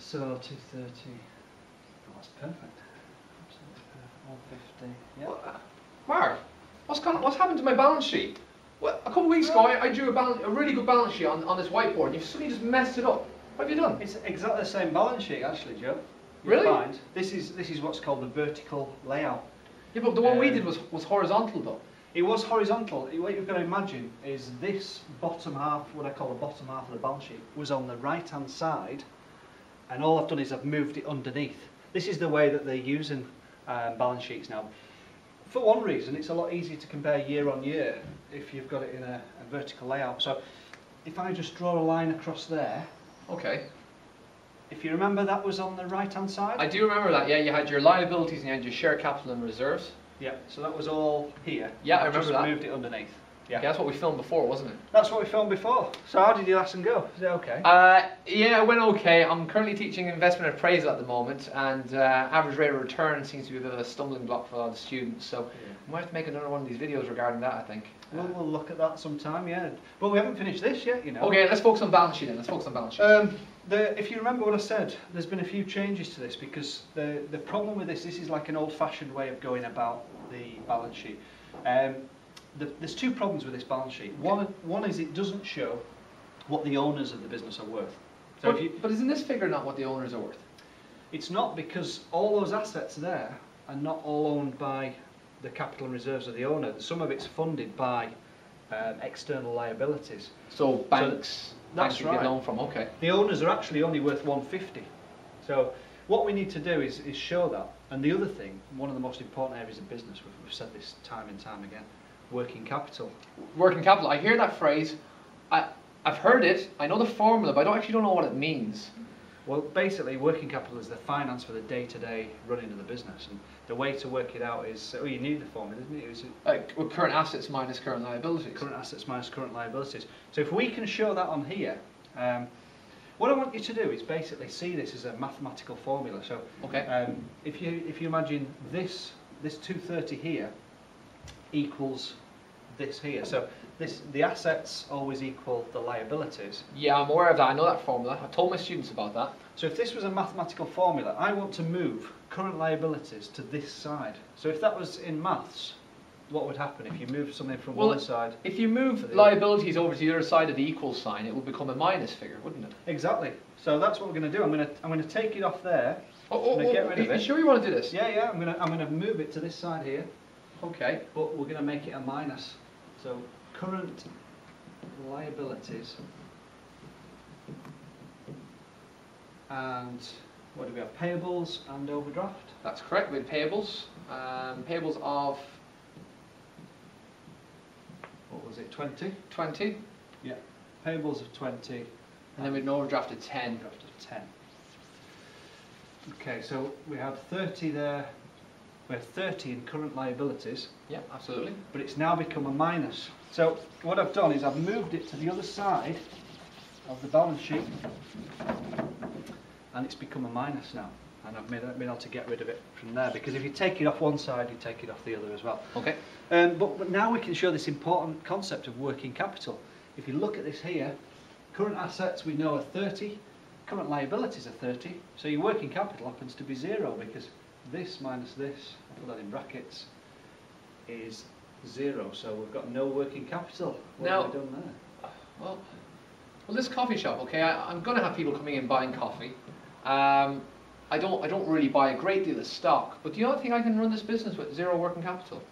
So 230. Oh, that's perfect. Absolutely perfect. 150. Yeah. Mark, what's happened to my balance sheet? Well, a couple of weeks ago, I drew a really good balance sheet on this whiteboard, and you've suddenly just messed it up. What have you done? It's exactly the same balance sheet, actually, Joe. Really? Find. This is what's called the vertical layout. Yeah, but the one we did was horizontal, though. It was horizontal. What you've got to imagine is this bottom half, what I call the bottom half of the balance sheet, was on the right-hand side, and all I've done is I've moved it underneath. This is the way that they're using balance sheets now. For one reason, it's a lot easier to compare year on year if you've got it in a vertical layout. So if I just draw a line across there, Okay. if you remember, that was on the right-hand side. I do remember that, yeah. You had your liabilities and you had your share capital and reserves. Yeah, so that was all here. Yeah, I I've remember just that. moved it underneath. Yeah. Okay, that's what we filmed before, wasn't it? That's what we filmed before. So how did your lesson go? Is it okay? Yeah, it went okay. I'm currently teaching investment appraisal at the moment, and average rate of return seems to be a bit of a stumbling block for a lot of students. So we might have to make another one of these videos regarding that, I think. We'll look at that sometime, yeah. But we haven't finished this yet, you know. Okay, let's focus on balance sheet then. Let's focus on balance sheet. If you remember what I said, there's been a few changes to this because the problem with this is like an old-fashioned way of going about the balance sheet. There's two problems with this balance sheet. One is it doesn't show what the owners of the business are worth. So but isn't this figure not what the owners are worth? It's not, because all those assets there are not all owned by the capital and reserves of the owner. Some of it's funded by external liabilities. So banks, that's you get right. loan from, okay. The owners are actually only worth 150. So what we need to do is show that. And the other thing, one of the most important areas of business, we've said this time and time again, working capital. Working capital, I hear that phrase, I've heard it, I know the formula, but I actually don't know what it means. Well, basically, working capital is the finance for the day-to-day running of the business, and the way to work it out is, you need the formula, isn't it? With current assets minus current liabilities. Current assets minus current liabilities. So if we can show that on here, what I want you to do is basically see this as a mathematical formula. So okay. If you imagine this 230 here equals this here. So the assets always equal the liabilities. Yeah, I'm aware of that. I know that formula. I've told my students about that. So if this was a mathematical formula, I want to move current liabilities to this side. So if that was in maths, what would happen if you move something from one side? If you move liabilities over to the other side of the equal sign, it would become a minus figure, wouldn't it? Exactly. So that's what we're going to do. I'm going to take it off there. Get rid of it. You sure you want to do this? Yeah. I'm going to move it to this side here. Okay. But we're going to make it a minus. So current liabilities, and what do we have? Payables and overdraft. That's correct. We had payables. Payables of, what was it? 20. 20. Yeah. Payables of 20. And then we had an overdraft of 10. Overdraft of 10. Okay, so we have 30 there. We have 30 in current liabilities. Yeah, absolutely. But it's now become a minus. So what I've done is I've moved it to the other side of the balance sheet, and it's become a minus now. And I've been able to get rid of it from there, because if you take it off one side, you take it off the other as well. Okay. But now we can show this important concept of working capital. If you look at this here, current assets we know are 30, current liabilities are 30, so your working capital happens to be 0, because this minus this, I'll put that in brackets, is 0. So we've got no working capital. What have we done there? Well, this coffee shop, okay, I'm going to have people coming in buying coffee. I don't really buy a great deal of stock, but do you not think I can run this business with 0 working capital?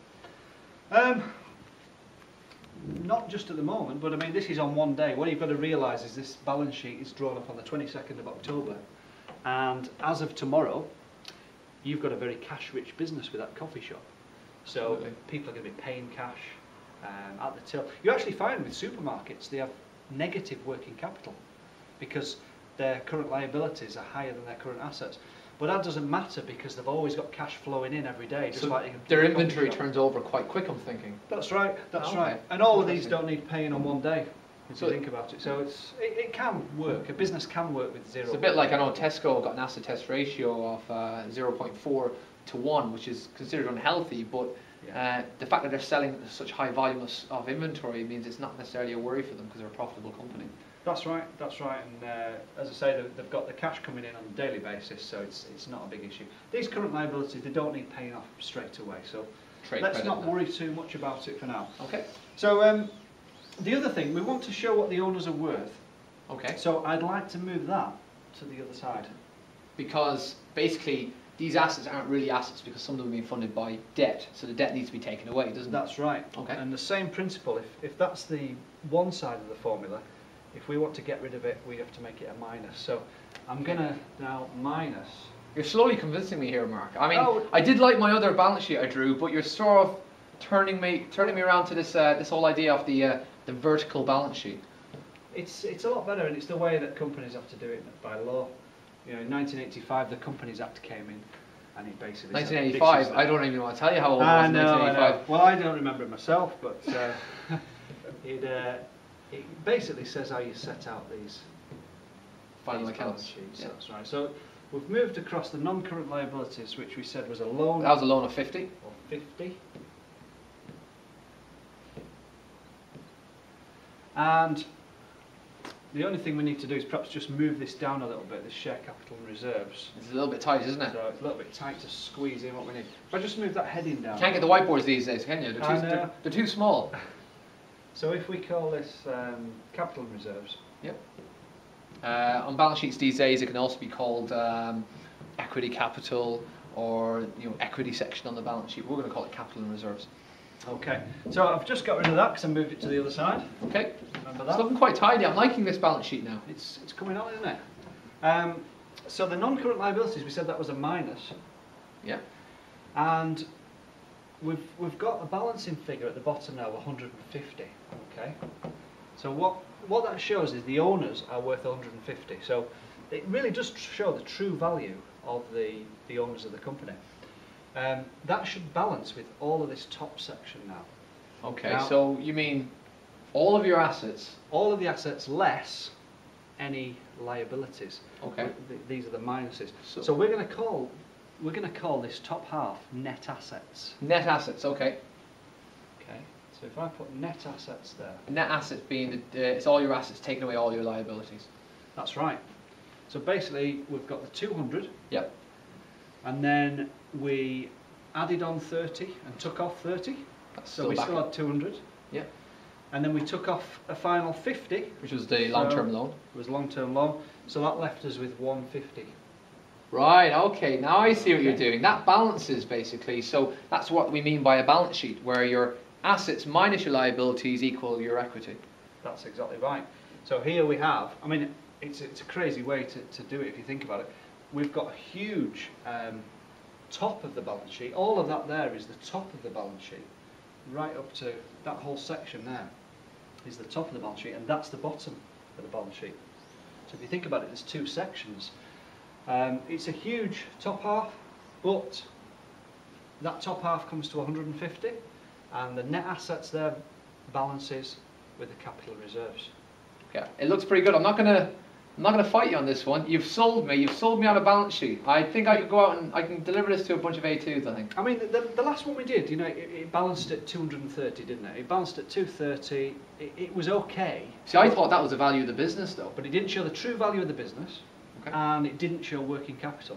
Not just at the moment, but I mean, this is on one day. What you've got to realise is this balance sheet is drawn up on the 22nd of October, and as of tomorrow, you've got a very cash-rich business with that coffee shop. So Absolutely. People are going to be paying cash at the till. You actually find with supermarkets they have negative working capital because their current liabilities are higher than their current assets. But that doesn't matter because they've always got cash flowing in every day. Just so like their inventory turns over quite quick, I'm thinking. That's right, that's Okay. right. And all of these don't need paying on one day, if So you think about it. So it can work, a business can work with 0. It's a bit like, I know Tesco got an asset test ratio of 0.4 to 1, which is considered unhealthy, but the fact that they're selling such high volume of inventory means it's not necessarily a worry for them because they're a profitable company. That's right, that's right. And as I say, they've got the cash coming in on a daily basis, so it's not a big issue. These current liabilities, they don't need paying off straight away, so let's not worry too much about it for now. Okay. So the other thing, we want to show what the owners are worth. Okay. So I'd like to move that to the other side. Because basically these assets aren't really assets because some of them are being funded by debt, so the debt needs to be taken away, doesn't it? That's right. Okay. And the same principle, if that's the one side of the formula, if we want to get rid of it, we have to make it a minus. So I'm going to now minus. You're slowly convincing me here, Mark. I mean, I did like my other balance sheet I drew, but you're sort of turning me around to this this whole idea of the vertical balance sheet. It's a lot better, and it's the way that companies have to do it by law. You know, in 1985, the Companies Act came in, and it basically. 1985. I don't even want to tell you how old it was. 1985. I know. Well, I don't remember it myself, but it basically says how you set out these final balance accounts. sheets. Yeah. That's right. So we've moved across the non-current liabilities, which we said was a loan. That was a loan of 50. Of 50. And the only thing we need to do is perhaps just move this down a little bit, this share capital and reserves. It's a little bit tight, isn't it? So it's a little bit tight to squeeze in what we need. If I just move that heading down. You can't get the whiteboards these days, can you? They're too small. So if we call this capital and reserves. Yep. On balance sheets these days, it can also be called equity capital or equity section on the balance sheet. We're going to call it capital and reserves. Okay. So I've just got rid of that because I moved it to the other side. Okay. Remember that? It's looking quite tidy. I'm liking this balance sheet now. It's coming on, isn't it? So the non-current liabilities, we said that was a minus. Yeah. And we've got a balancing figure at the bottom now of 150. Okay. So what that shows is the owners are worth 150. So it really does show the true value of the owners of the company. That should balance with all of this top section now. Okay. Now, so you mean all of your assets? All of the assets less any liabilities. Okay. These are the minuses. So we're going to call this top half net assets. Net assets. Okay. Okay. So if I put net assets there. Net assets being it's all your assets taking away all your liabilities. That's right. So basically we've got the 200. Yep. And then we added on 30 and took off 30. So we still had 200. Yep. And then we took off a final 50. Which was the long-term loan. It was long-term loan. So that left us with 150. Right, okay, now I see what you're doing. That balances basically. So that's what we mean by a balance sheet, where your assets minus your liabilities equal your equity. That's exactly right. So here we have, I mean, it's a crazy way to do it if you think about it. We've got a huge top of the balance sheet. All of that there is the top of the balance sheet. Right up to that whole section there is the top of the balance sheet, and that's the bottom of the balance sheet. So if you think about it, there's two sections. It's a huge top half, but that top half comes to 150, and the net assets there balances with the capital reserves. Okay, it looks pretty good. I'm not gonna fight you on this one. You've sold me. You've sold me on a balance sheet. I think I could go out and I can deliver this to a bunch of A2s. I think. I mean, the last one we did, it balanced at 230, didn't it? It balanced at 230. It was okay. See, I thought that was the value of the business, though. But it didn't show the true value of the business, and it didn't show working capital.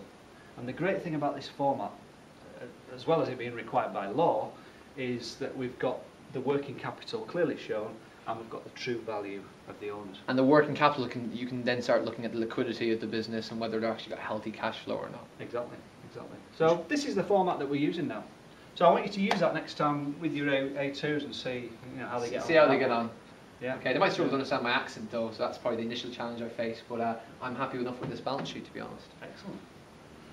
And the great thing about this format, as well as it being required by law, is that we've got the working capital clearly shown, and we've got the true value of the owners. And the working capital, you can then start looking at the liquidity of the business and whether they're actually got healthy cash flow or not. Exactly. So this is the format that we're using now. So I want you to use that next time with your A2s and see how they get on. See how they get on. Yeah. Okay, they might struggle to understand my accent though, so that's probably the initial challenge I face, but I'm happy enough with this balance sheet, to be honest. Excellent.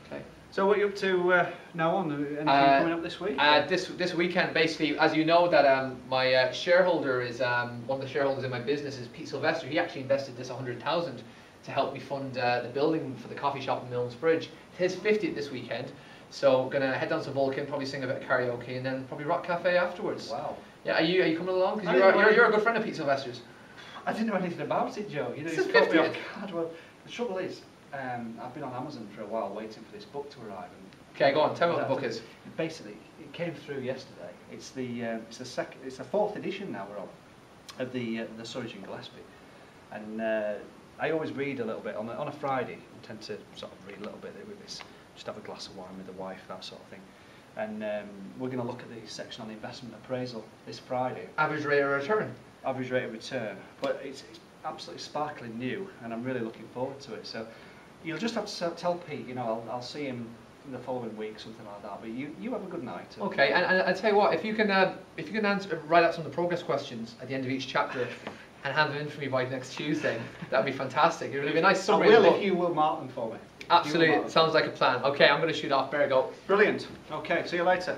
Okay. So what are you up to now on? Anything coming up this week? This weekend, basically, as you know, that my shareholder is one of the shareholders in my business is Pete Sylvester. He actually invested this 100,000 to help me fund the building for the coffee shop in Milnes Bridge. It's his 50th this weekend, so gonna head down to Vulcan, probably sing a bit of karaoke, and then probably Rock Cafe afterwards. Wow. Yeah, are you coming along? Because you're a good friend of Pete Sylvester's. I didn't know anything about it, Joe. It's he's his caught me 50th. off guard. Well, the trouble is, I've been on Amazon for a while waiting for this book to arrive. Okay, go on. Tell me what the book is. Basically, it came through yesterday. It's the fourth edition now we're on of the Surrey and Gillespie. And I always read a little bit on a Friday. I tend to sort of read a little bit with this, just have a glass of wine with the wife, that sort of thing. And we're going to look at the section on the investment appraisal this Friday. Average rate of return. Average rate of return, but it's absolutely sparkling new, and I'm really looking forward to it. So you'll just have to tell Pete, you know, I'll see him in the following week, something like that. But you have a good night. Okay, and I tell you what, if you can answer, write out some of the progress questions at the end of each chapter and hand them in for me by next Tuesday, that'd be fantastic. It would be a nice summary. I will if you will mark them for me. Absolutely, it sounds like a plan. Okay, I'm going to shoot off. There we go. Brilliant. Okay, see you later.